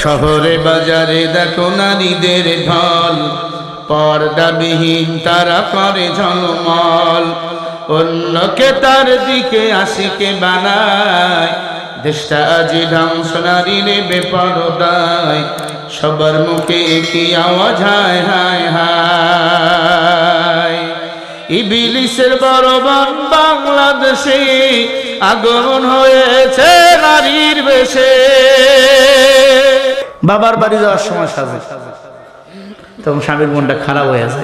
শহরে বাজারে দেখো নারীদের ঢল, পর্দাবিহীন তারা করে ঝলমল। অন্যকে তার দিকে আশিকে বানায়, দেশটা আজি ধ্বংস নারীর বেপরদায়। সবার মুখে কি আওয়াজ, হায় হায় হায়। ইবলিসের বরবান বাংলাদেশে আগমন হয়েছে নারীর বেশে। বাবার বাড়ি যাওয়ার সময় সাজে, তখন স্বামীর মনটা খারাপ হয়ে আছে।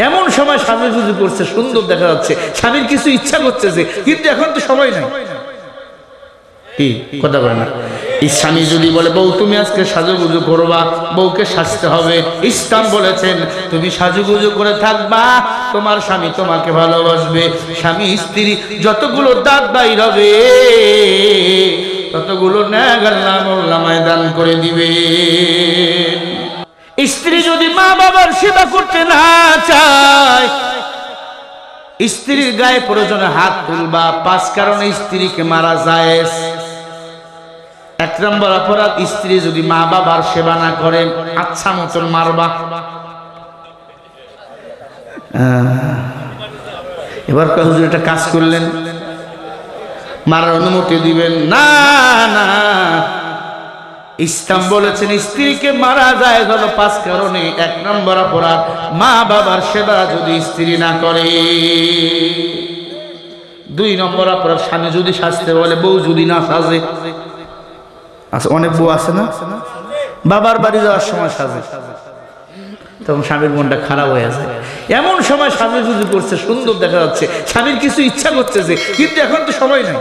এমন সময় স্বামী যদি করছে, সুন্দর দেখা যাচ্ছে, স্বামীর কিছু ইচ্ছা করছে যে, কিন্তু এখন তো সময় নাই। কি কথা বলে না? এই স্বামী যদি বলে, বউ তুমি আজকে সাজুগুজু করবা, বউকে সাজতে হবে। ইসলাম বলেছেন তুমি সাজুগুজু করে থাকবা, তোমার স্বামী তোমাকে ভালোবাসবে। স্বামী স্ত্রী যতগুলো দাঁত বাইর হবে, ততগুলো নেক আল্লাহ মোল্লামায় দান করে দিবে। স্ত্রী যদি মা বাবার সেবা করতে না চায়, স্ত্রীর গায়ে প্রয়োজনে হাত তুলবা। 5 কারণে স্ত্রীকে মারা যায়। 1 নম্বর অপরাধ, স্ত্রী যদি মা বাবার সেবা না করে, আচ্ছা মতন মারবা। এবার হুজুর একটা কাজ করলেন, মারার অনুমতি দিবেন না? না, ইসলাম বলেছেন স্ত্রীকে মারা যায় হলো 5 কারণে। 1 নম্বর অপরাধ, মা বাবার সেবা যদি স্ত্রী না করে। 2 নম্বর অপরাধ, স্বামী যদি সাজতে বলে, বউ যদি না সাজে। আচ্ছা, অনেক বউ আছে না, বাবার বাড়ি যাওয়ার সময় সাজে, তখন স্বামীর মনটা খারাপ হয়ে আছে। এমন সময় স্বামী যদি করছে, সুন্দর দেখা যাচ্ছে, স্বামীর কিছু ইচ্ছা করছে যে, কিন্তু এখন তো সময় নাই।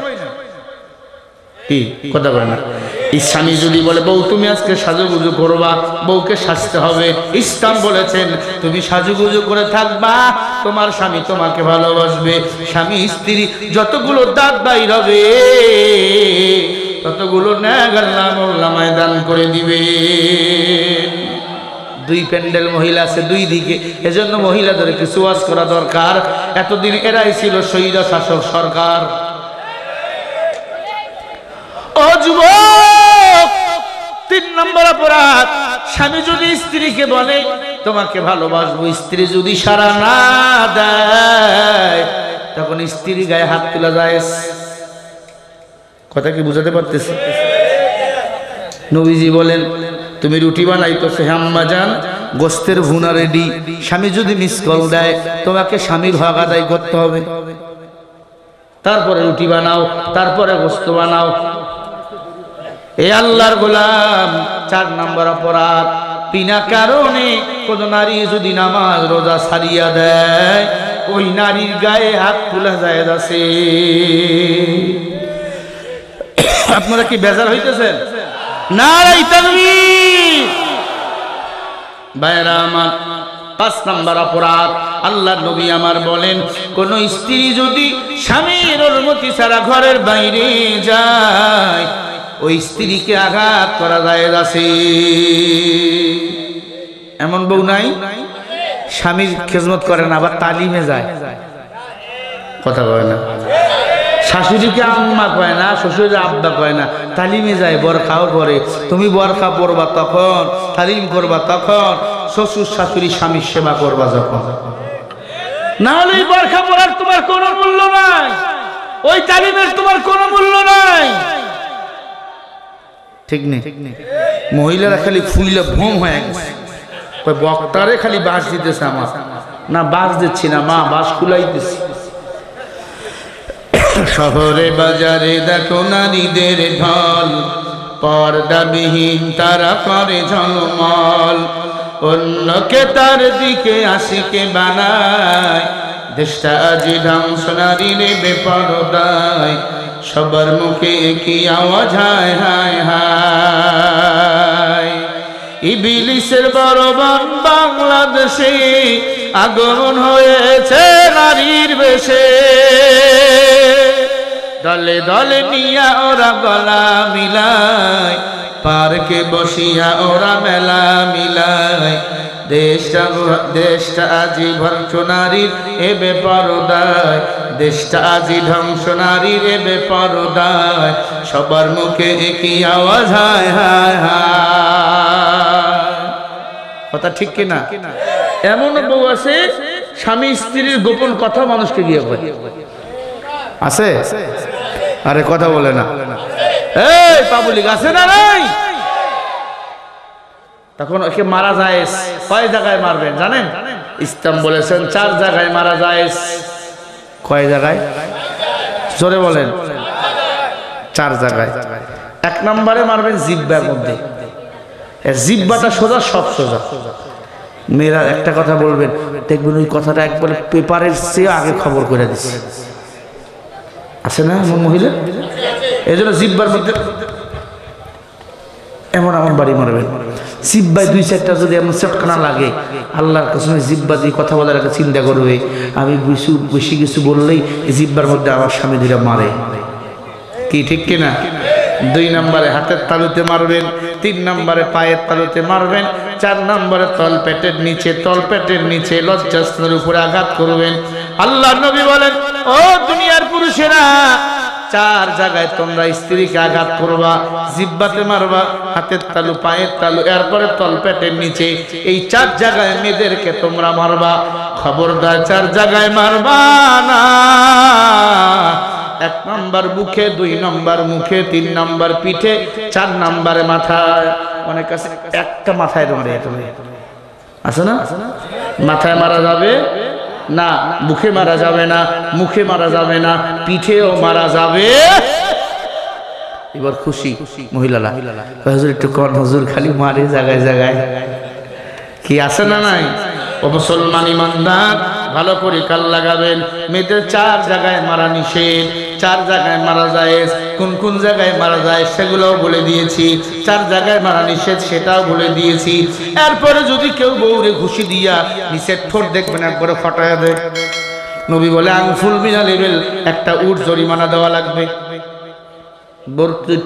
কি কথা বলে না? এই স্বামী যদি বলে, বউ তুমি আজকে সাজুগুজু করবা, বউকে সাজতে হবে। ইসলাম বলেছেন তুমি সাজুগুজু করে থাকবা, তোমার স্বামী তোমাকে ভালোবাসবে। স্বামী স্ত্রী যতগুলো দাঁত বাইর হবে, ততগুলো নেক আল্লাহ মোল্লামায় দান করে দিবে। 2 প্যান্ডেল মহিলা আছে 2 দিকে, এজন্য মহিলাদের কিছু ওয়াজ করা দরকার। এতদিন এরাই ছিল স্বৈর শাসক সরকার। ও যুবক, 3 নম্বর অপরাধ, স্বামী যদি স্ত্রীকে বলে তোমাকে ভালোবাসবো, স্ত্রী যদি সাড়া না দেয়, তখন স্ত্রী গায়ে হাত তোলা যায়। কথা কি বুঝাতে পারতেছে? নবীজি বলেন, তুমি রুটি বানাইতেছো, হে আম্মা জান, গোস্তের ভুনা রেডি। স্বামী যদি মিস কল দেয়, তোমাকে স্বামীর হক আদায় করতে হবে। তারপরে রুটি বানাও, তারপরে গোস্ত বানাও। এ আল্লাহর গোলাম, 4 নম্বর অপরাধ, বিনা কারণে কোন নারী যদি নামাজ রোজা ছাড়িয়া দেয়, ওই নারীর গায়ে হাত তোলা জায়েজ আছে। আপনারা কি বেজার হইতেছেন? নারায়ে তাকবীর। ভাইরা আমার, 5 নম্বর অপরাধ, আল্লাহর নবী আমার বলেন, কোন স্ত্রী যদি স্বামীর অনুমতি ছাড়া ঘরের বাইরে যায়, ওই স্ত্রীকে আঘাত করা জায়েজ আছে। এমন বউ নাই স্বামীর খেজমত করে না, আবার তালিমে যায়। কথা কয় না? শাশুড়িকে আম্মা কয় না, শ্বশুরে আব্বা কয় না, তালিমে যায়, বরখাও পরে। তুমি বরখা পরবা তখন, তালিম করবা তখন, শ্বশুর শাশুড়ি স্বামীর সেবা করবা যখন। না হলে বরখা পরার তোমার কোনো মূল্য নাই, ওই তালিমের তোমার কোনো মূল্য নাই। ঠিক নেই? মহিলারা খালি ফুইলে ভোম হয়ে গেছে, বক্তারে খালি বাস দিতেছে। আমার না, বাস দিচ্ছি না মা, বাস খুলাইতেছি। শহরে বাজারে দেখো নারীদের ঢল, পর্দাবিহীন তারা করে ঝলমল। অন্যকে তার দিকে আশিকে বানায়, দেশটা আজি ধ্বংস নারীর বেপরদায়। সবার মুখে কি আওয়াজ, হায় হায় হায়। ইবলিসের বরবান বাংলাদেশে আগমন হয়েছে নারীর বেশে। দলে দলে নিয়া ওরা গলা মিলায়, পার্কে বসিয়া ওরা মেলা মিলায়। দেশটা আজি ধ্বংস নারীর এ বেপরদায়, দেশটা আজি ধ্বংস নারীর এ বেপরদায়। সবার মুখে একই আওয়াজ, হায় হায় হায়। কথা ঠিক কিনা? এমন বউ আছে স্বামী স্ত্রীর গোপন কথা মানুষকে গিয়ে বলে, আছে? আরে কথা বলে না, এই পাবলিক আছে না নাই? তখন ওকে মারা যায়। কয় জায়গায় মারবেন জানেন? ইসলাম বলেছেন 4 জায়গায় মারা যায়। কয় জায়গায়? জোরে বলেন। 4 জায়গায়। 1 নম্বরে মারবেন জিহ্বার মধ্যে। জিহ্বাটা সোজা, সব সোজা। মেয়েরা একটা কথা বলবেন, দেখবেন ওই কথাটা একবারে পেপারের চেয়ে আগে খবর করে দিচ্ছে, আছে না এমন মহিলা? এই জন্য জিহ্বার মধ্যে এমন এমন বাড়ি মারবেন। জিহ্বায় 2-4টা যদি এমন চটকানা লাগে, আল্লাহর কাছে জিহ্বা দিয়ে কথা বলার একটা চিন্তা করবে, আমি বেশি কিছু বললেই জিহ্বার মধ্যে আমার স্বামী ধীরে মারে। কি ঠিক কিনা? 2 নম্বরে হাতের তালুতে মারবেন, 3 নম্বরে পায়ের তালুতে মারবেন, 4 নম্বরে তলপেটের নিচে লজ্জাস্থানের উপরে আঘাত করবেন। আল্লাহ নবী বলেন, ও দুনিয়ার পুরুষেরা, 4 জায়গায় তোমরা স্ত্রীকে আঘাত করবা। জিহ্বাতে মারবা, হাতের তালু, পায়ের তালু, এরপরে তলপেটের নিচে। এই 4 জায়গায় মেয়েদেরকে তোমরা মারবা। খবরদার 4 জায়গায় মারবা না। 1 নম্বর মুখে, 2 নম্বর মুখে, 3 নম্বর পিঠে, 4 নম্বরে মাথায়। অনেক আছে একটা মাথায় মারে, আছে না? মাথায় মারা যাবে না, মুখে মারা যাবে না, মুখে মারা যাবে না, পিঠেও মারা যাবে। এবার খুশি মহিলারা, হুজুর একটু কর, হুজুর খালি মারে জায়গায় জায়গায়। কি আছে না নাই? ও মুসলমান ইমানদার, ভালো করে কাল লাগাবেন। মেয়েদের 4 জায়গায় মারা নিষেধ, 4 জায়গায় মারা যায়। কোন কোন জায়গায় মারা যায় সেগুলোও বলে দিয়েছি। 4 জায়গায় মারা নিষেধ সেটাও বলে দিয়েছি। এরপরে যদি কেউ বউরে ঘুষি দিয়া নিষেধ ঠোঁট দেখবেন একবারে ফটায় দেয়, নবী বলে আংফুল মিনা লেভেল একটা উট জরিমানা দেওয়া লাগবে।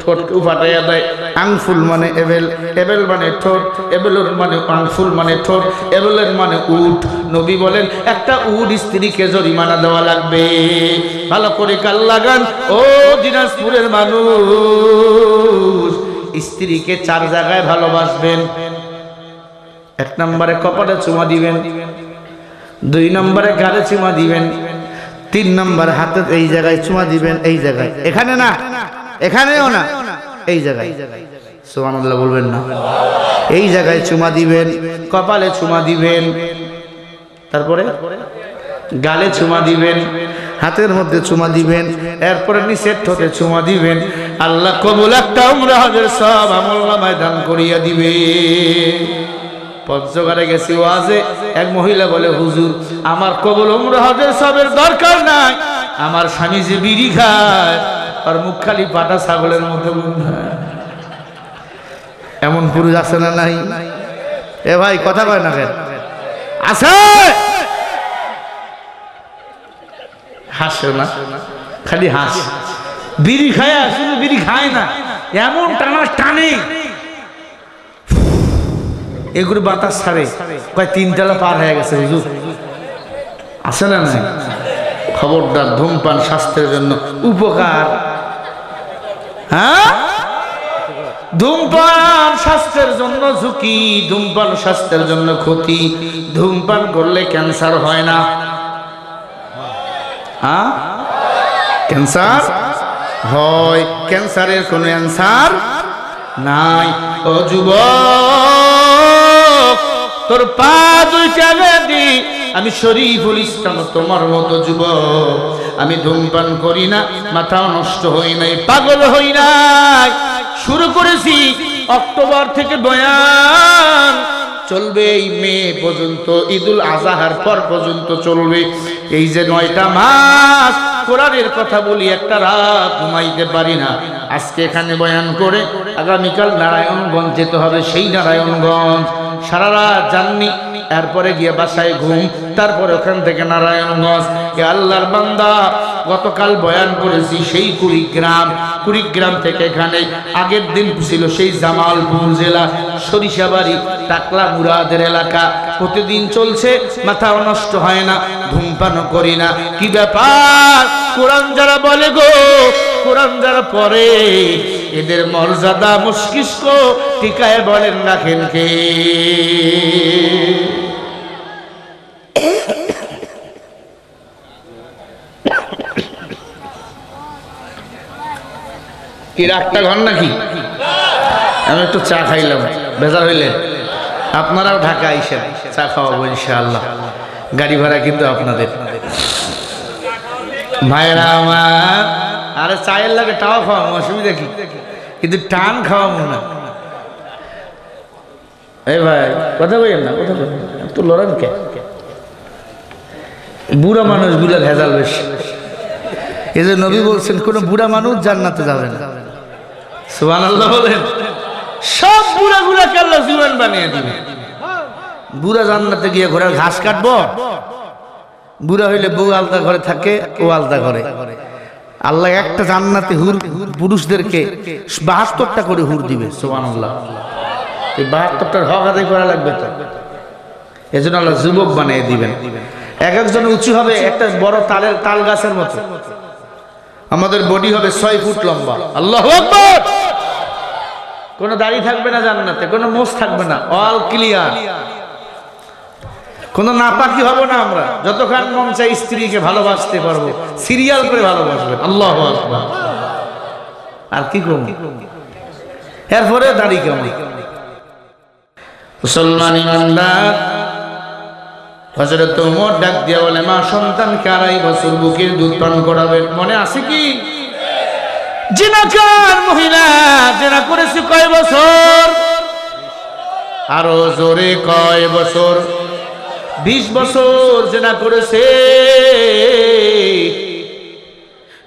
ঠোঁটকে ফাটাইয়া দেয়। আংফুল মানে এবেল, এবেল মানে ঠোঁট, এবেলের মানে আংফুল মানে ঠোঁট, এবেলের মানে উট। নবী বলেন একটা উট স্ত্রীকে জরিমানা দেওয়া লাগবে। ভালো করে কাল লাগান ও দিনাজপুরের মানুষ, স্ত্রীকে 4 জায়গায় ভালোবাসবেন। 1 নম্বরে কপালে চুমা দিবেন, 2 নম্বরে গালে চুমা দিবেন, 3 নম্বর হাতে এই জায়গায় চুমা দিবেন, এই জায়গায়, এখানে না, এখানেও না, এই জায়গায়। সুবহানাল্লাহ বলবেন না? এই জায়গায় চুমা দিবেন, কপালে চুমা দিবেন, তারপরে গালে চুমা দিবেন, হাতের মধ্যে চুমা দিবেন, এরপরে নিচের ঠোঁটে চুমা দিবেন। আল্লাহ কবুল একটা উমরা হজের সব আমলনামায় দান করিয়া দিবে। পঞ্চগড়ে গেছি ওয়াজে, এক মহিলা বলে, হুজুর আমার কবুল উমরা হজের সবের দরকার নাই, আমার স্বামী যে বিড়ি খায় আর মুখ খালি পাটা ছাগলের মতো। এমন পুরুষ আছে না নাই? এ ভাই কথা কয় না কেন? আছে, হাসে না, খালি হাস। বিড়ি খায়, শুধু বিড়ি খায় না, এমন টানা টানে এগুলো বাতাস ছাড়ে, কয় 3 তলা পার হয়ে গেছে হুজুর। আছে না নাই? খবরদার, ধূমপান স্বাস্থ্যের জন্য উপকার। হ্যাঁ, ধূমপান স্বাস্থ্যের জন্য ঝুঁকি, ধূমপান স্বাস্থ্যের জন্য ক্ষতি। ধূমপান করলে ক্যান্সার হয় না। হ্যাঁ, ক্যান্সার হয়, ক্যান্সারের কোনো অ্যান্সার নাই। ও যুবক, তোর পা 2টা বেঁধে, আমি শরীফুল ইসলাম তোমার মতো যুবক, আমি ধূমপান করি না, মাথাও নষ্ট হই নাই, পাগল হই নাই। শুরু করেছি অক্টোবর থেকে বয়ান, চলবে এই মে পর্যন্ত, ঈদুল আজহার পর পর্যন্ত চলবে। এই যে 9টা মাস কোরআনের কথা বলি, একটা রাত ঘুমাইতে পারি না। আজকে এখানে বয়ান করে আগামীকাল নারায়ণগঞ্জ যেতে হবে। সেই নারায়ণগঞ্জ সারা রাত জাননি, এরপরে গিয়ে বাসায় ঘুম, তারপরে ওখান থেকে নারায়ণগঞ্জ। এ আল্লাহর বান্দা, গতকাল বয়ান করেছি সেই কুড়িগ্রাম থেকে এখানে। আগের দিন ছিল সেই জামালপুর জেলা সরিষাবাড়ি টাকলা মুরাদের এলাকা। প্রতিদিন চলছে, মাথাও নষ্ট হয় না, ধূমপানও করি না। কি ব্যাপার? কোরআন যারা বলে গো কোরআন যারা পড়ে এদের মর্যাদা মস্তিষ্ক টিকায় বলেন রাখেন কে? কি রাগটা ঘর নাকি? আমি একটু চা খাইলাম, বেজার হইলেন? আপনারাও ঢাকা আইসেন, চা খাওয়াবো ইনশাআল্লাহ। গাড়ি ভাড়া কিন্তু আপনাদের। ভাইরা আমার, আরে চায়ের লাগে টাও খাওয়াবো, অসুবিধা কি? কিন্তু টান খাওয়াবো না। এই ভাই কথা বলেন না, কথা বলেন তো, লড়ান কে? বুড়া মানুষ গুলা ভেজাল বেশি। এই যে নবী বলছেন কোন বুড়া মানুষ জান্নাতে যাবে না। সুবহানাল্লাহ বলেন। সব বুড়া গুলাকে আল্লাহ জীবন বানিয়ে দিবে। বুড়া জান্নাতে গিয়ে ঘোড়ার ঘাস কাটবো? বুড়া হইলে বউ আলাদা ঘরে থাকে, ও আলাদা ঘরে। আল্লাহ একটা জান্নাতে হুর পুরুষদেরকে ৭২টা করে হুর দিবে। সুবহানাল্লাহ। এই ৭২টার হক আদায় করা লাগবে তো। এজন্য আল্লাহ যুবক বানিয়ে দিবেন। এক একজন উঁচু হবে একটা বড় তাল গাছের মতো। আমাদের বডি হবে ৬ ফুট লম্বা। আল্লাহু আকবার। কোনো দাড়ি থাকবে না জান্নাতে, কোনো মোছ থাকবে না, অল ক্লিয়ার। কোনো নাপাকি হব না আমরা। যতক্ষণ মন চাই স্ত্রীকে ভালোবাসতে পারবো, সিরিয়াল করে ভালোবাসবেন। আল্লাহু আকবার। আর কি করব? এরপরে দাড়ি কেমন? মুসলমান ইমানদার হযরত ওমর ডাক দিয়া বলে, মা সন্তানকে ২.৫ বছর বুকের দুধ পান করাবেন। মনে আছে কি? জিনাকার মহিলা জিনা করেছে কয় বছর? আরো জোরে কয় বছর? ২০ বছর জিনা করেছে।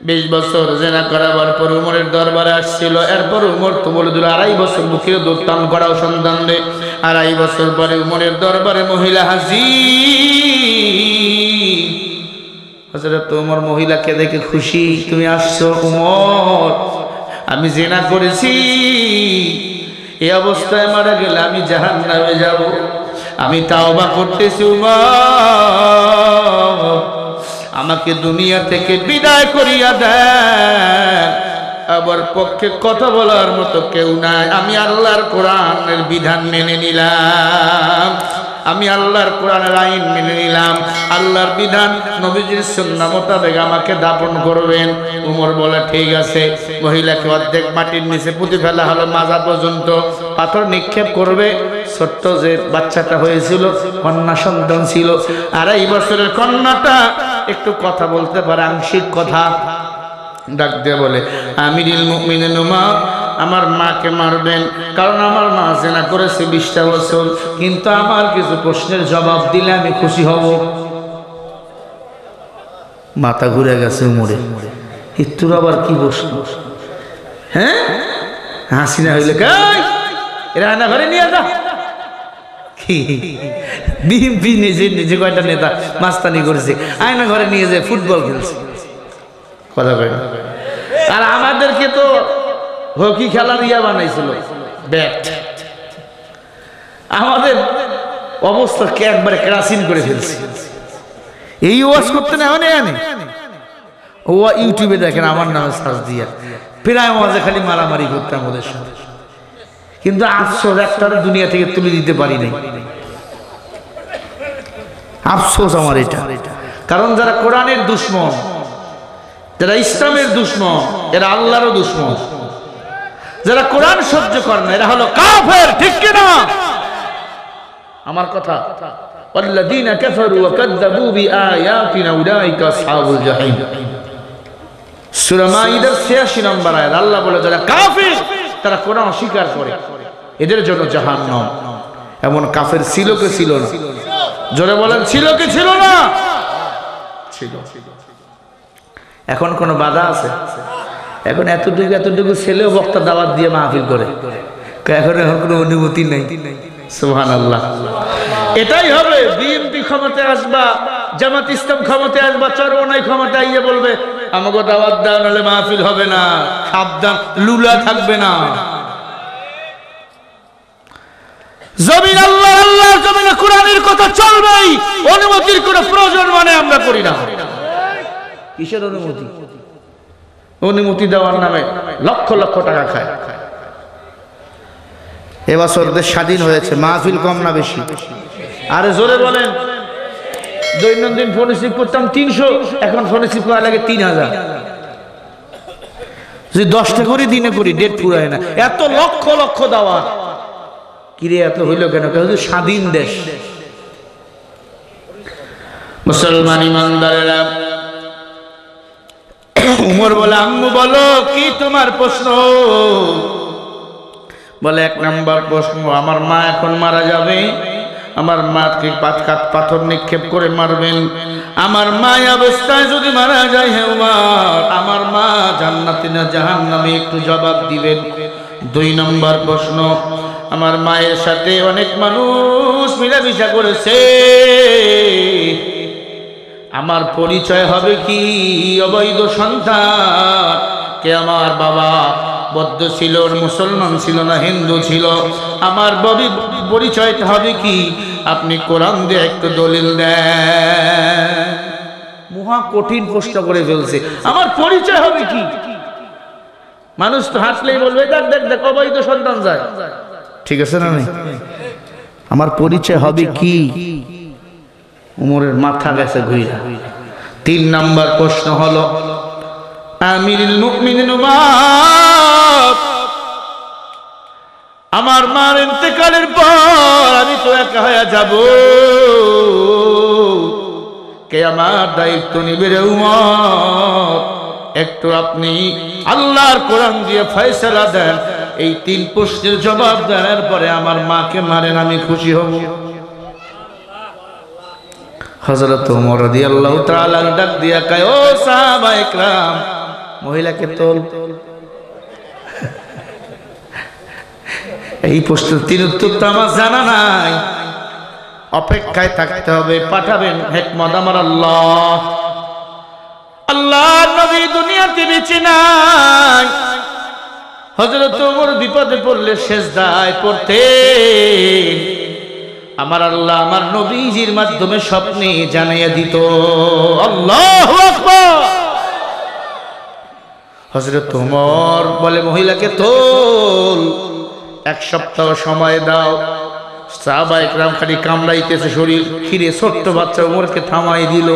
২০ বছর জিনা করাবার পর উমরের দরবারে আসছিল। এরপর উমর তো বলে দিল ২.৫ বছর বুকের দুধ পান করাও সন্তান রে। ২.৫ বছর পরে উমরের দরবারে মহিলা হাজির। হযরত ওমর মহিলাকে দেখে খুশি, তুমি আসছো উমর, আমি জিনা করেছি, এই অবস্থায় মারা গেলে আমি জাহান্নামে যাব, আমি তাওবা করতেছি উমর, আমাকে দুনিয়া থেকে বিদায় করিয়া দেন। আবার পক্ষে কথা বলার মতো কেউ নাই। আমি আল্লাহর কোরআনের বিধান মেনে নিলাম, আমি আল্লাহর কোরআনের আইন মেনে নিলাম, আল্লাহর বিধান নবীজির সুন্নাহ মোতাবেক আমাকে দাফন করবেন। উমর বলে ঠিক আছে। মহিলাকে অর্ধেক মাটির নিচে পুঁতে ফেলা হলো, মাজা পর্যন্ত পাথর নিক্ষেপ করবে। ছোট্ট যে বাচ্চাটা হয়েছিল, কন্যা সন্তান ছিল, ২.৫ বছরের কন্যাটা একটু কথা বলতে পারে, আংশিক কথা। ডাক দিয়ে বলে, আমিরুল মুমিনিন উমর, আমার মাকে মারবেন, কারণ আমার মা জিনা করেছে ২০টা বছর, কিন্তু আমার কিছু প্রশ্নের জবাব দিলে আমি খুশি হব। মাথা ঘুরে গেছে উমরে। তোর আবার কি প্রশ্ন? হ্যাঁ, হাসি না হইলে রান্না ঘরে নিয়ে যা। বিএনপি নিজে নিজে কয়টা নেতা মাস্তানি করেছে, আয়না ঘরে নিয়ে যায় ফুটবল খেলছে। কথা কয়। আর আমাদেরকে তো হকি খেলার ইয়া বানাইছিল, ব্যাট। আমাদের অবস্থাকে একবারে কেরাসিন করে ফেলছে। এই ওয়াজ করতে না মানে ও ইউটিউবে দেখেন আমার নামে সার্চ দিয়া, প্রায় ওয়াজে খালি মারামারি করতাম ওদের সাথে। কিন্তু আফসোস একটা দুনিয়া থেকে তুলে দিতে পারি নাই। আফসোস আমার এটা। কারণ যারা কোরআনের দুশমন, যারা ইসলামের দুশমন, এরা আল্লাহরও দুশমন। যারা কোরআন সহ্য করে না, এরা হলো কাফের। ঠিক কি না? আমার কথা, ওয়াল্লাযীনা কাফারু ওয়া কাযযাবু বিআয়াতিনা উলাইকা আসহাবুল জাহিম। সূরা মাইদার ৮৬ নম্বর আয়াত আল্লাহ বলে, যারা কাফের, তারা কোরআন অস্বীকার করে, এদের জন্য জাহান্নাম। এমন কাফের ছিল কি ছিল না? জোরে বলেন, ছিল কি ছিল না? ছিল। এখন কোন বাধা আছে? এখন এতটুকু ছেলেও বক্তা দাওয়াত দিয়ে মাহফিল করে, এখন কোনো অনুমতি নেই। সুবহানাল্লাহ। এটাই হবে। বিএনপি ক্ষমতায় আসবা, জামাত ইসলাম ক্ষমতায় আসবা, চরমনাই ক্ষমতায় ইয়ে বলবে আমাকে দাওয়াত দাও, নাহলে মাহফিল হবে না। সাবধান, লুলা থাকবে না। জমিন আল্লাহ, আল্লাহর জমিনে কোরআনের কথা চলবেই। অনুমতির কোনো প্রয়োজন মানে আমরা করি না। কিসের অনুমতি? অনুমতি দেওয়ার নামে লক্ষ লক্ষ টাকা খায়। এবছর দেশ স্বাধীন হয়েছে, মাহফিল কম না বেশি? আরে জোরে বলেন। দৈনন্দিন ফোন রিসিভ করতাম 300, এখন ফোন রিসিভ করা লাগে 3000। যদি 10টা করি দিনে করি, ডেট পুরায় না। এত লক্ষ লক্ষ দেওয়া, কিরে এত হইল কেন? স্বাধীন দেশ। মুসলমান ইমানদারেরা, উমর বলে, আম্মু বলো কি তোমার প্রশ্ন? বলে, 1 নাম্বার প্রশ্ন, আমার মা এখন মারা যাবে, আমার মাকে পাথর নিক্ষেপ করে মারবেন। আমার মা অবস্থায় যদি মারা যায়, হে উমর, আমার মা জান্নাতে না জাহান্নামে একটু জবাব দিবেন। 2 নম্বর প্রশ্ন, আমার মায়ের সাথে অনেক মানুষ মিলামিশা করেছে, আমার পরিচয় হবে কি? অবৈধ সন্তান। কে আমার বাবা বৌদ্ধ ছিল, মুসলমান ছিল না হিন্দু ছিল, আমার পরিচয়টা হবে কি? আপনি কোরআন দিয়ে একটু দলিল দেন। মহা কঠিন প্রশ্ন করে ফেলছে, আমার পরিচয় হবে কি? মানুষ তো হাসলেই বলবে, দেখ দেখ দেখ অবৈধ সন্তান যায়। ঠিক আছে না? আমার পরিচয় হবে কি? উমরের মাথা গেছে ঘুরে। 3 নাম্বার প্রশ্ন হলো, আমিরুল মুমিনিন উমর, আমার মার ইন্তেকালের পর আমি তো একা হয়ে যাব, কে আমার দায়িত্ব নিবে রে উমর? একটু আপনি আল্লাহর কোরআন দিয়ে ফয়সালা দেন, এই 3 প্রশ্নের জবাব দেওয়ার পরে আমার মাকে মারেন, আমি খুশি হব। হযরত ওমর রাদিয়াল্লাহু তাআলা ডাক দিয়া কয়, ও সাহাবায়ে কেরাম, মহিলাকে তোল। এই প্রশ্নের 3 উত্তর তো আমার জানা নাই, অপেক্ষায় থাকতে হবে। পাঠাবেন হিকমত আমার আল্লাহ। আল্লাহর নবী দুনিয়াতে বেঁচে নাই। হযরত ওমর বিপদে পড়লে সিজদায় পড়তেন, আমার আল্লাহ আমার নবীজির মাধ্যমে স্বপ্নে জানাইয়া দিত। আল্লাহু আকবার। হযরত ওমর বলে, মহিলাকে তোল, 1 সপ্তাহ সময় দাও। সাহাবায়ে কেরাম খালি কামড়াইতেছে শরীর, খিরে ছোট্ট বাচ্চা ওমরকে থামাই দিল।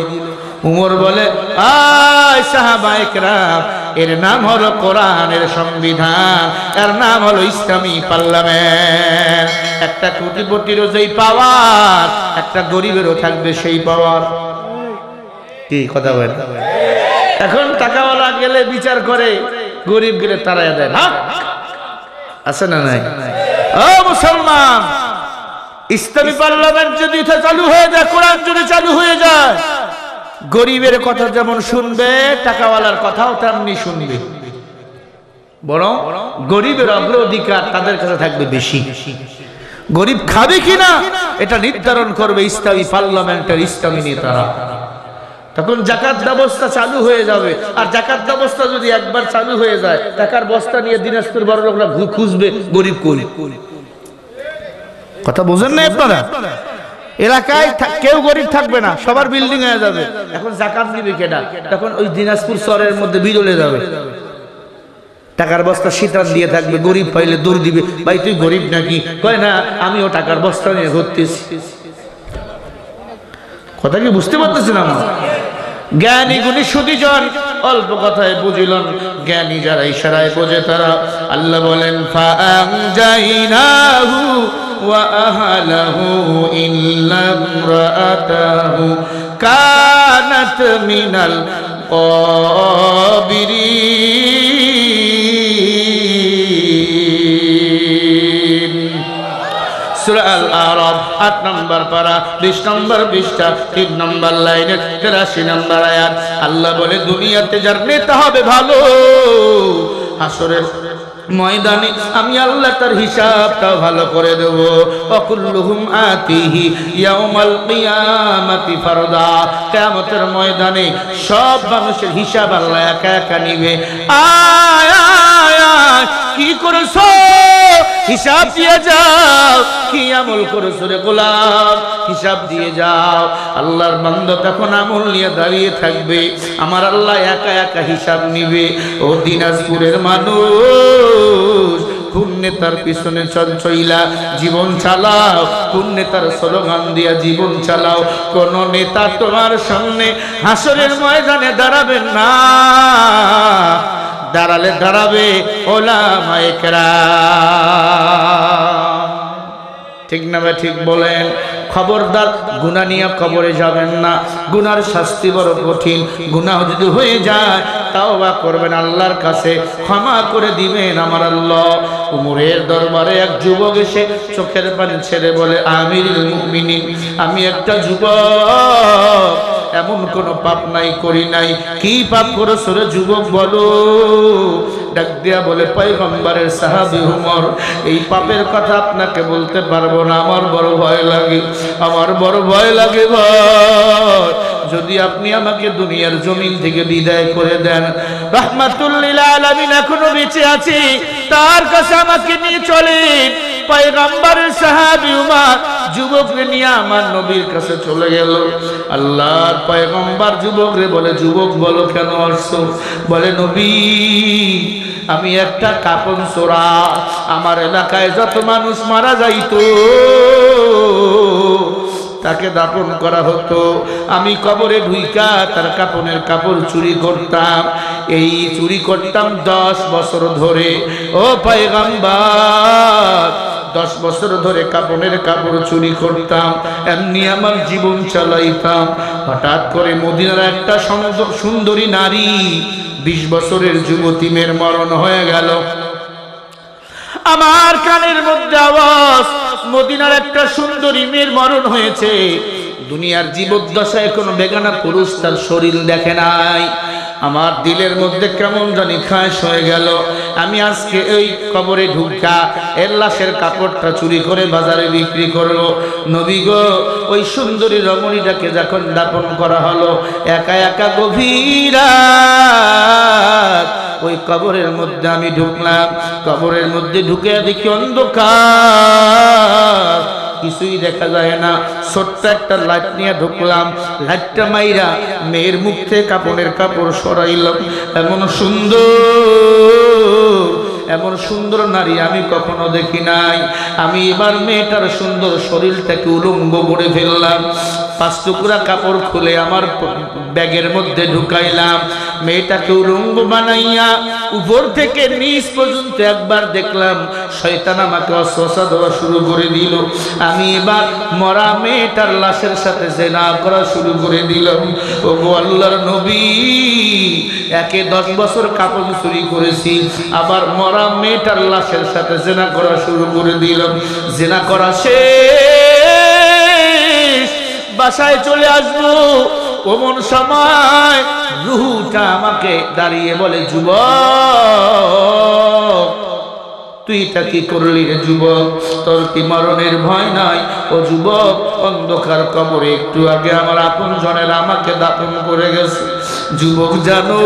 উমর বলে, আয় সাহাবায়ে কেরাম, এর নাম হলো কোরআনের সংবিধান, এর নাম হলো ইসলামী পার্লামেন্ট। একটা কোটিপতিরও যেই পাওয়ার, একটা গরিবেরও থাকবে সেই পাওয়ার। কি কথা বলেন? এখন টাকাওয়ালা গেলে বিচার করে, গরিব গেলে তাড়াইয়া দেয়। হক আছে না নাই? ও মুসলমান, ইসলামী পার্লামেন্ট যদি চালু হয়ে যায়, কোরআন যদি চালু হয়ে যায়, গরিবের কথা যেমন শুনবে, টাকাওয়ালার কথাও তেমনি শুনবে। বরং গরিবের অগ্রাধিকার তাদের কাছে থাকবে বেশি। গরিব খাবে কিনা এটা নির্ধারণ করবে ইসলামী পার্লামেন্টের ইসলামী নেতারা। তখন যাকাত ব্যবস্থা চালু হয়ে যাবে। আর যাকাত ব্যবস্থা যদি একবার চালু হয়ে যায়, টাকার বস্তা নিয়ে দিনাজপুর বড় লোকরা খুঁজবে গরিব কই। কথা বোঝেন না আপনারা? এলাকায় কেউ গরিব থাকবে না, সবার বিল্ডিং হয়ে যাবে। এখন যাকাত নিবে কেডা? তখন ওই দিনাজপুর শহরের মধ্যে বিরলে যাবে, টাকার বস্তা শীতান দিয়ে থাকবে। গরিব পাইলে দৌড় দিবে, ভাই তুই গরিব নাকি? কয় না, আমিও টাকার বস্তা নিয়ে ঘুরতেছি। কথা কি বুঝতে পারতেছি না? জ্ঞানী গুণী সুদীজন অল্প কথায় বুঝিলেন, জ্ঞানী যারা ইশারায় বোঝে তারা। আল্লাহ বলেন, ফাআনজাইনাহু ওয়া আহলাহু ইল্লা ইমরাআতাহু কানাত মিনাল কাবিরিন। সূরা আল-আরাফ 8 নম্বর পারা 20 নম্বর পৃষ্ঠা 3 নম্বর লাইনে 83 নম্বর আয়াত। আল্লাহ বলে, দুনিয়াতে যার নেতা হবে ভালো, হাসরের ময়দানে আমি আল্লাহ তার হিসাবটাও ভালো করে দেব। ওয়াকুল্লুহুম আতিহি ইয়াউমাল কিয়ামাতি ফারদা। কিয়ামতের ময়দানে সব মানুষের হিসাব আল্লাহ একা একা নিবে। আয় আয় নাই, কি করেছো হিসাব দিয়ে যাও, কি আমল করেছো রে গোলাম হিসাব দিয়ে যাও। আল্লাহর বান্দা তখন আমল নিয়ে দাঁড়িয়ে থাকবে, আমার আল্লাহ একা একা হিসাব নিবে। ও দিনাজপুরের মানুষ, কোন নেতার পিছনে চইলা জীবন চালাও, কোন নেতার স্লোগান দিয়া জীবন চালাও। কোন নেতা তোমার সামনে হাসরের ময়দানে দাঁড়াবেন না, দাঁড়ালে দাঁড়াবে ওলামায়ে কেরাম। ঠিক না ভাই? ঠিক বলেন। খবরদার গুনাহ নিয়ে কবরে যাবেন না, গুনার শাস্তি বড় কঠিন। গুনাহ যদি হয়ে যায় তাওবা করবেন, আল্লাহর কাছে ক্ষমা করে দিবেন আমার আল্লাহ। উমরের দরবারে এক যুবক এসে চোখের পানি ছেড়ে বলে, আমিরুল মুমিনিন, আমি একটা যুবক, এমন কোন পাপ নাই করি নাই। কি পাপ করেছো রে যুবক বলো? ডাক দিয়া বলে, পয়গম্বরের সাহাবী উমর, এই পাপের কথা আপনাকে বলতে পারবো না, আমার বড় ভয় লাগে, আমার বড় ভয় লাগে ভাই। যদি আপনি আমাকে দুনিয়ার জমিন থেকে বিদায় করে দেন, রাহমাতুল লিল আলামিন এখনো বেঁচে আছে, তার কাছে আমাকে নিয়ে চলেন। পয়গম্বরের সাহাবী উমর যুবককে নিয়ে আমার নবীর কাছে চলে গেল। আল্লাহর পয়গম্বর যুবকরে বলে, যুবক বলো কেন আসছো? বলে, নবী, আমি একটা কাপন চোরা, আমার এলাকায় যত মানুষ মারা যাইতো তাকে দাফন করা হতো, আমি কবরে ঢুইকা তার কাপনের কাপড় চুরি করতাম। এই চুরি করতাম 10 বছর ধরে। ও পয়গম্বর, 10 বছর ধরে কাপনের কাপড় চুরি করতাম, এমনি আমার জীবন চালাইতাম। হঠাৎ করে মদিনার একটা সুন্দরী নারী, 20 বছরের যুবতী মেয়ের মরণ হয়ে গেল। আমার কানের মধ্যে আওয়াজ, মদিনার একটা সুন্দরী মেয়ের মরণ হয়েছে। দুনিয়ার জীবদ্দশায় কোনো বেগানা পুরুষ তার শরীর দেখে নাই। আমার দিলের মধ্যে কেমন জানি খাস হয়ে গেল। আমি আজকে ওই কবরে ঢুকা এর লাশের কাপড়টা চুরি করে বাজারে বিক্রি করব। নবী গো, ওই সুন্দরী রমণীটাকে যখন দাফন করা হলো, একা একা গভীর ওই কবরের মধ্যে আমি ঢুকলাম। কবরের মধ্যে ঢুকে দেখি অন্ধকার, কিছুই দেখা যায় না। ছোট্ট একটা লাইট নিয়ে ঢুকলাম, লাইটটা মাইরা মেয়ের মুখ থেকে কাপড়ের কাপড় সরাইলাম। এমন সুন্দর নারী আমি কখনো দেখি নাই। আমি এবার মেয়েটার সুন্দর শরীরটাকে উলঙ্গ করে ফেললাম। 5 টুকরা কাপড় খুলে আমার ব্যাগের মধ্যে ঢুকাইলাম। মেয়েটাকে উলঙ্গ বানাইয়া উপর থেকে নিচ পর্যন্ত একবার দেখলাম। শয়তান আমাকে ওয়াসওয়াসা দেওয়া শুরু করে দিল। আমি এবার মরা মেয়েটার লাশের সাথে জিনা করা শুরু করে দিলাম। ওগো আল্লাহর নবী, একে 10 বছর কাপড় চুরি করেছি, আবার মরা মেয়েটার লাশের সাথে জিনা করা শুরু করে দিলাম। জিনা করা শেষ, বাসায় চলে আসবো। ওমন সময় রুহটা আমাকে দাঁড়িয়ে বলে, যুবক, তুই তা কি করলি রে যুবক? তোর কি মরণের ভয় নাই? ও যুবক, অন্ধকার কবরে একটু আগে আমার আপন জনের আমাকে দাফন করে গেছে। যুবক জানো,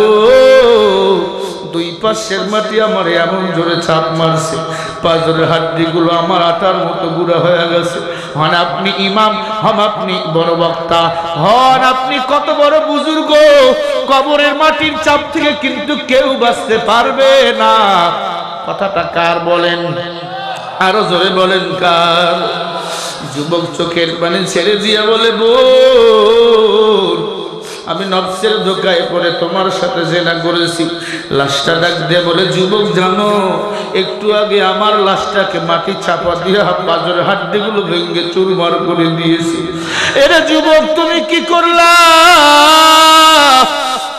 2 পাশের মাটি আমার এমন জোরে ছাপ মারছে, পাঁজরের হাড্ডিগুলো আমার আটার মতো গুঁড়া হয়ে গেছে। হন আপনি ইমাম, হন আপনি বড় বক্তা, হন আপনি কত বড় বুজুর্গ, কবরের মাটির চাপ থেকে কিন্তু কেউ বাঁচতে পারবে না। কথাটা কার বলেন? আরো জোরে বলেন কার? যুবক চোখের পানি ছেড়ে দিয়া বলে, বোন, আমি নফসের ধোকায় পড়ে তোমার সাথে জিনা করেছি। লাশটা ডাক দিয়ে বলে, যুবক জানো, একটু আগে আমার লাশটাকে মাটি চাপা দিয়ে পাঁজরের হাড্ডিগুলো ভেঙে চুরমার করে দিয়েছি। এরে যুবক, তুমি কি করলা?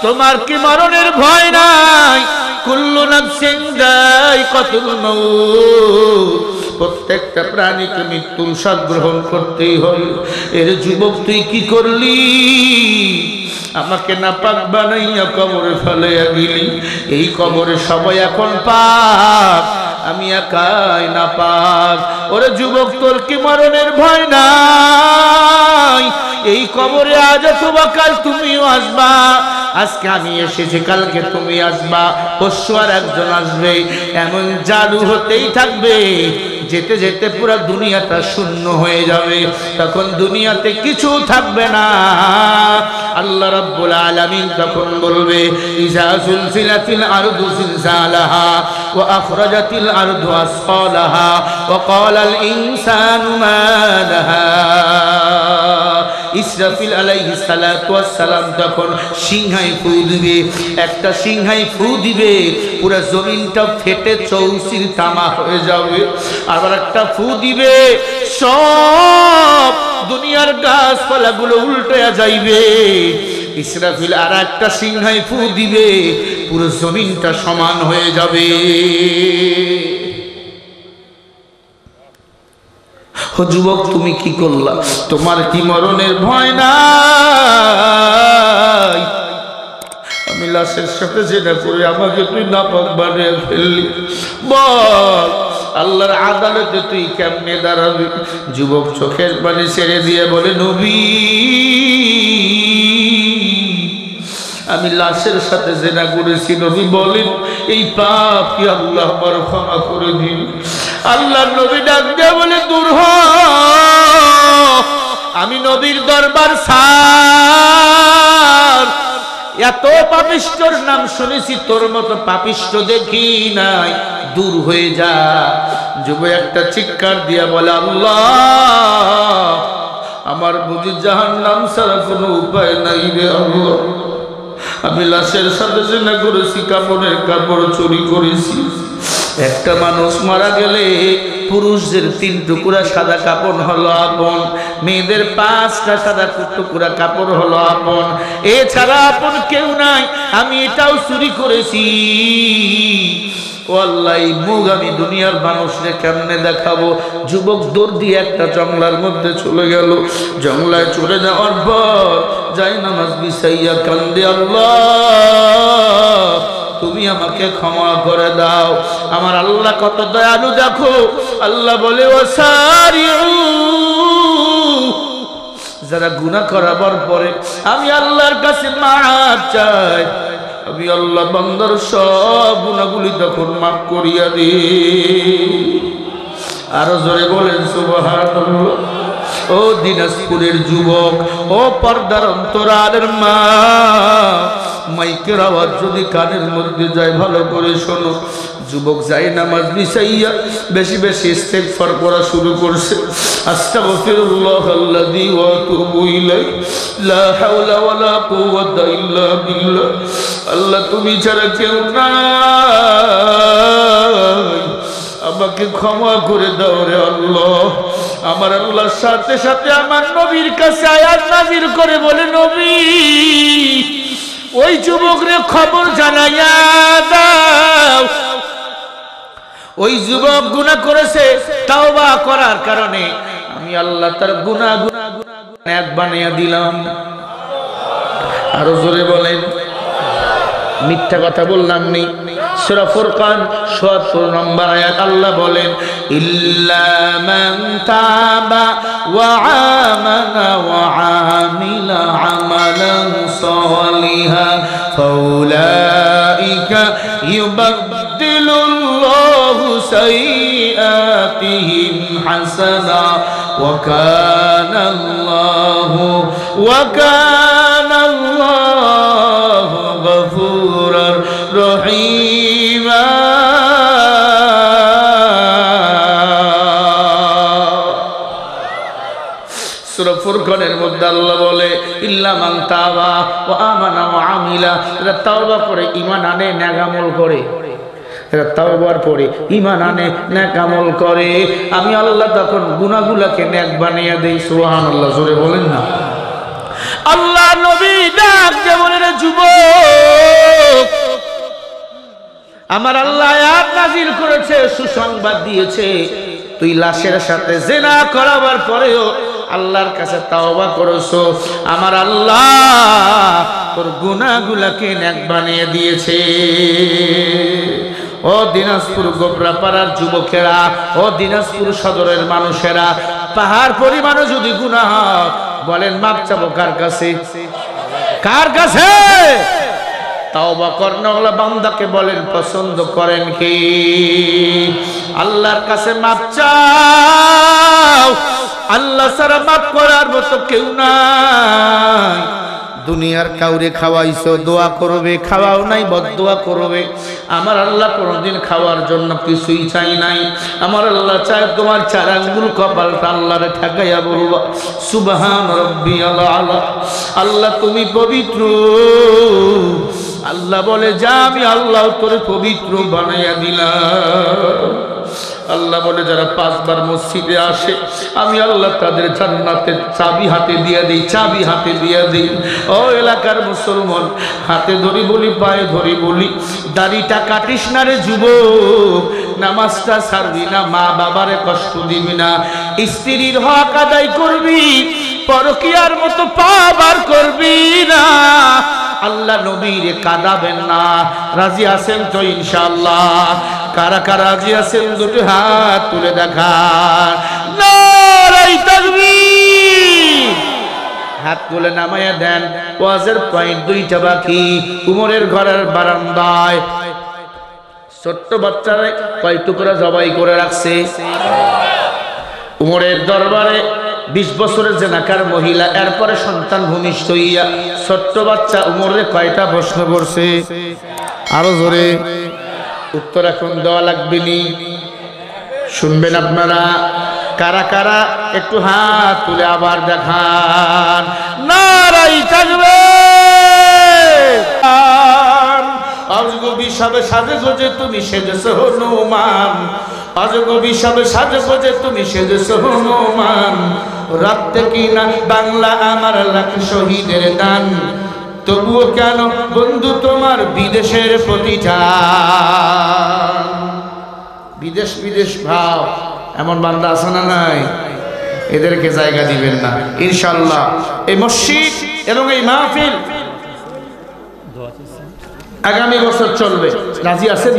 তোমার কি মরণের ভয় নাই? কুল্লু নাফসিন যায়কাতুল মাউত, প্রত্যেকটা প্রাণীকে মৃত্যুর স্বাদ গ্রহণ করতেই হবে। এর যুবক, তুই কি করলি? আমাকে নাপাক বানাইয়া কবরে ফেলাইয়া গেলি। এই কবরে সবাই এখন পাক, আমি একাই নাপাক। ওরে যুবক, তোর কি মরণের ভয় নাই? এই কবরে আজ অথবা কাল তুমিও আসবা, আজকে আমি এসেছি কালকে তুমি আসবা, পরশু আর একজন আসবে, এমন জাদু হতেই থাকবে। যেতে যেতে পুরো দুনিয়াটা শূন্য হয়ে যাবে, তখন দুনিয়াতে কিছু থাকবে না। আল্লাহ রাব্বুল আলামিন তখন বলবে ইজা সুলসিলাতিল আরদু জিলজালাহা ওয়া আখরাজাতিল আরদু আসফালাহা ওয়া ক্বালাল ইনসানু মা লাহা। ইসরাফিল আলাইহিস সালাতু ওয়াস সালাম তখন সিংহায় ফু দিবে, একটা সিংহায় ফু দিবে, পুরো জমিনটা ফেটে চৌচির তামা হয়ে যাবে। আবার একটা ফু দিবে, সব দুনিয়ার গাছপালাগুলো উল্টে যাইবে। ইসরাফিল আর একটা সিংহায় ফু দিবে, পুরো জমিনটা সমান হয়ে যাবে। ও যুবক, তুমি কি করলা? তোমার কি মরণের ভয় নাই? আমি লাশের সাথে যেটা করে আমাকে তুই নাপাক বানিয়ে ফেললি, বল আল্লাহর আদালতে তুই কেমনে দাঁড়াবি? যুবক চোখের পানি ছেড়ে দিয়ে বলে, নবী, আমি লাশের সাথে জেনা করেছি। নবী বলেন, এই পাপ কি আল্লাহ আমার ক্ষমা করে দিন? আল্লাহ নবী ডাক দিয়ে বলে, দূর হ, আমি নবীর দরবার সার। এত পাপিষ্ঠর নাম শুনেছি, তোর মতো পাপিষ্ঠ দেখি নাই, দূর হয়ে যা। যুবক একটা চিৎকার দিয়া বলে, আল্লাহ, আমার বুঝি জাহান্নাম ছাড়া কোনো উপায় নাই রে আল্লাহ। আমি লাশের সাথে জিনা করেছি, কাপড়ের কাপড় চুরি করেছি। একটা মানুষ মারা গেলে পুরুষদের 3 টুকরা সাদা কাপড় হলো আপন, মেয়েদের 5টা সাদা টুকরা কাপড় হলো আপন, এছাড়া আপন কেউ নাই। আমি এটাও চুরি করেছি। ও আল্লাহ, এই মুখ আমি দুনিয়ার মানুষরে কেমনে দেখাবো? যুবক দৌড় দিয়ে একটা জঙ্গলার মধ্যে চলে গেল। জঙ্গলায় চলে যাওয়ার পর যাই নামাজ বিছাইয়া কান্দে, আল্লাহ, তুমি আমাকে ক্ষমা করে দাও। আমার আল্লাহ কত দয়ালু দেখো। আল্লাহ বলে, ওয়াসারিউ, যারা গুনাহ করাবার পরে আমি আল্লাহর কাছে মাফ চাই, আমি আল্লাহ বান্দার সব গুনাহগুলি তখন মাফ করিয়া দিই। আরো জোরে বলেন সুবহানাল্লাহ। ও দিনাজপুরের যুবক, ও পর্দার অন্তরালের মা, মাইকের আওয়াজ যদি কানের মধ্যে যায় ভালো করে শোনো। যুবক যাই নামাজ বিছাইয়া বেশি বেশি ইস্তেগফার করা শুরু করছে। আস্তাগফিরুল্লাহাল্লাযী ওয়া আতুবু ইলাইহি, লা হাওলা ওয়ালা কুওয়াতা ইল্লা বিল্লাহ। আল্লাহ, তুমি ছাড়া কেউ নাই, আমাকে ক্ষমা করে দাও রে আল্লাহ। আমার আল্লাহর সাথে সাথে আমার নবীর কাছে আয়াত নাযিল করে বলে, নবী, ওই যুবকরে খবর জানাইয়া দাও, ওই যুবক গুনাহ করেছে, তাওবা করার কারণে আমি আল্লাহ তার গুনাহ নেক বানিয়ে দিলাম। আরো জোরে বলেন, মিথ্যা কথা বললাম নি। সূরা ফুরকান ৭৭ নম্বর আয়াত আল্লাহ বলেন, ইল্লা মান তাবা ওয়া আমানা ওয়া আমিলা আমালান সালিহান ফাউলাইকা ইউবাদদিলুল্লাহু সাইয়্যাতিহিম হাসানা ওয়া কানাল্লাহু গফুরার রহিমা। সূরা ফুরকানের মধ্যে আল্লাহ বলে, ইল্লা মান তাবা ওয়া আমানা ওয়া আমিলা, যারা তাওবা করে, ঈমান আনে, নেক আমল করে, যারা তাওবার পরে ঈমান আনে, নেক আমল করে, আমি আল্লাহ তখন গুনাহগুলোকে নেক বানিয়ে দেই। সুবহানাল্লাহ, জোরে বলেন না। আল্লাহ নবী ডাক দিয়ে বলেন, যুবক, আমার আল্লাহ আয়াত নাযিল করেছে, সুসংবাদ দিয়েছে, তুই লাশের সাথে জিনা করাবার পরেও আল্লাহর কাছে তাওবা করেছো, আমার আল্লাহ তোর গুনাহগুলোকে নেক বানিয়ে দিয়েছে। ও দিনাজপুর গোবরাপাড়ার যুবকেরা, ও দিনাজপুর সদরের মানুষেরা, পাহাড় পরিমাণও যদি গুনাহ বলেন মাপ চাবো কার কাছে? কার কাছে? তাওবা করনেওয়ালা বান্দাকে বলেন পছন্দ করেন কি? আল্লাহর কাছে মাপ চাও। আল্লাহ ছাড়া মাপ করার মতো কেউ নাই। দুনিয়ার কাউরে খাওয়াইছো, দোয়া করবে, খাওয়াও নাই বদদোয়া করবে। আমার আল্লাহ কোনদিন খাওয়ার জন্য কিছুই চাই নাই। আমার আল্লাহ চায় তোমার 4 আঙ্গুল কপালটা আল্লাহরে ঠেকাইয়া বলবা সুবহান রাব্বিয়াল আলা। আল্লাহ তুমি পবিত্র। আল্লাহ বলে যা আমি আল্লাহ তোরে পবিত্র বানাইয়া দিলাম। আল্লাহ বলে যারা 5 বার মসজিদে আসে আমি আল্লাহ তাদের জান্নাতের চাবি হাতে দিয়ে দেই, চাবি হাতে দিয়ে দেই। ও এলাকার মুসলমান, হাতে ধরি বলি, পায়ে ধরি বলি, দাড়িটা কাটিস না রে যুবক, নামাজটা ছাড়বি না, মা বাবারে কষ্ট দিবি না, স্ত্রীর হক আদায় করবি, পরকিয়ার মতো পাবার করবি না, আল্লাহ নবীর কাঁদাবেন না। রাজি আছেন তো ইনশাআল্লাহ? কারা কারা রাজি আছেন দুটো হাত তুলে দেখান। নারায়ে তাকবীর। হাত তুলে নামাইয়া দেন। ওয়াজের পয়েন্ট 2টা বাকি। উমরের ঘরের বারান্দায় ছোট্ট বাচ্চারা কয় টুকরা জবাই করে রাখছে। উমরের দরবারে 20 বছরের জেনাকার মহিলা, এরপরে সন্তান ভূমিষ্ঠ হইয়া ছোট্ট বাচ্চা উমরে কয়টা প্রশ্ন করছে? আরো জোরে উত্তর এখন দেওয়া লাগবে নি, শুনবেন আপনারা। কারা কারা একটু হাত তুলে আবার দেখান। নারায়ে তাকবীর। অজগবি সবে সাজে গোজে তুমি সেজেছো হনুমান, অজগবি সবে সাজে গোজে তুমি সেজেছো হনুমান, রক্তে কিনা বাংলা আমার লাখ শহীদের দান, তবুও কেন বন্ধু তোমার বিদেশের প্রতিটা? বিদেশ বিদেশ ভাব এমন বান্দা আছে না নাই? এদেরকে জায়গা দিবেন না ইনশাআল্লাহ। এই মসজিদ এবং এই মাহফিল আগামী বছর চলবে। রাজি আছেন?